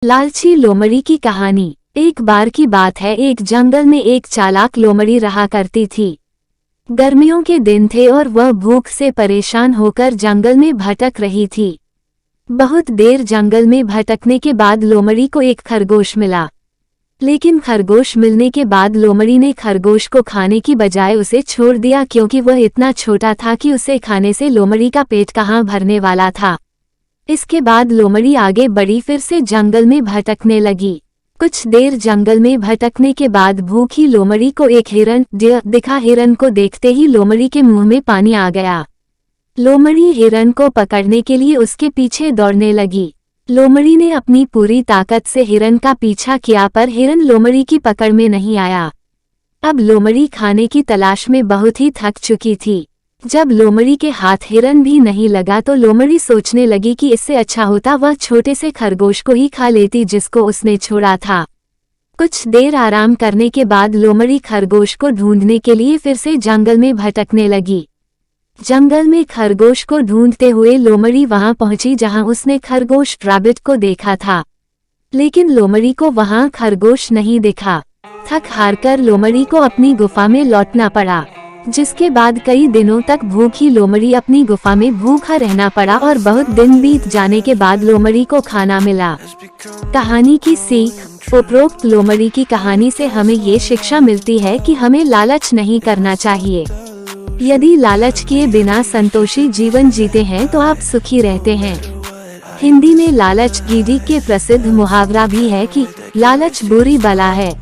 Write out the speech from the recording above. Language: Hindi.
लालची लोमड़ी की कहानी। एक बार की बात है, एक जंगल में एक चालाक लोमड़ी रहा करती थी। गर्मियों के दिन थे और वह भूख से परेशान होकर जंगल में भटक रही थी। बहुत देर जंगल में भटकने के बाद लोमड़ी को एक खरगोश मिला। लेकिन खरगोश मिलने के बाद लोमड़ी ने खरगोश को खाने की बजाय उसे छोड़ दिया, क्योंकि वह इतना छोटा था कि उसे खाने से लोमड़ी का पेट कहाँ भरने वाला था। इसके बाद लोमड़ी आगे बढ़ी, फिर से जंगल में भटकने लगी। कुछ देर जंगल में भटकने के बाद भूखी लोमड़ी को एक हिरन दिखा। हिरन को देखते ही लोमड़ी के मुंह में पानी आ गया। लोमड़ी हिरन को पकड़ने के लिए उसके पीछे दौड़ने लगी। लोमड़ी ने अपनी पूरी ताकत से हिरन का पीछा किया, पर हिरन लोमड़ी की पकड़ में नहीं आया। अब लोमड़ी खाने की तलाश में बहुत ही थक चुकी थी। जब लोमड़ी के हाथ हिरन भी नहीं लगा तो लोमड़ी सोचने लगी कि इससे अच्छा होता वह छोटे से खरगोश को ही खा लेती जिसको उसने छोड़ा था। कुछ देर आराम करने के बाद लोमड़ी खरगोश को ढूंढने के लिए फिर से जंगल में भटकने लगी। जंगल में खरगोश को ढूंढते हुए लोमड़ी वहां पहुंची जहां उसने खरगोश रैबिट को देखा था। लेकिन लोमड़ी को वहां खरगोश नहीं दिखा। थक हारकर लोमड़ी को अपनी गुफा में लौटना पड़ा, जिसके बाद कई दिनों तक भूखी लोमड़ी अपनी गुफा में भूखा रहना पड़ा और बहुत दिन बीत जाने के बाद लोमड़ी को खाना मिला। कहानी की सीख। उपरोक्त लोमड़ी की कहानी से हमें ये शिक्षा मिलती है कि हमें लालच नहीं करना चाहिए। यदि लालच किए बिना संतोषी जीवन जीते हैं तो आप सुखी रहते हैं। हिंदी में लालच गीडी के प्रसिद्ध मुहावरा भी है कि लालच बुरी बला है।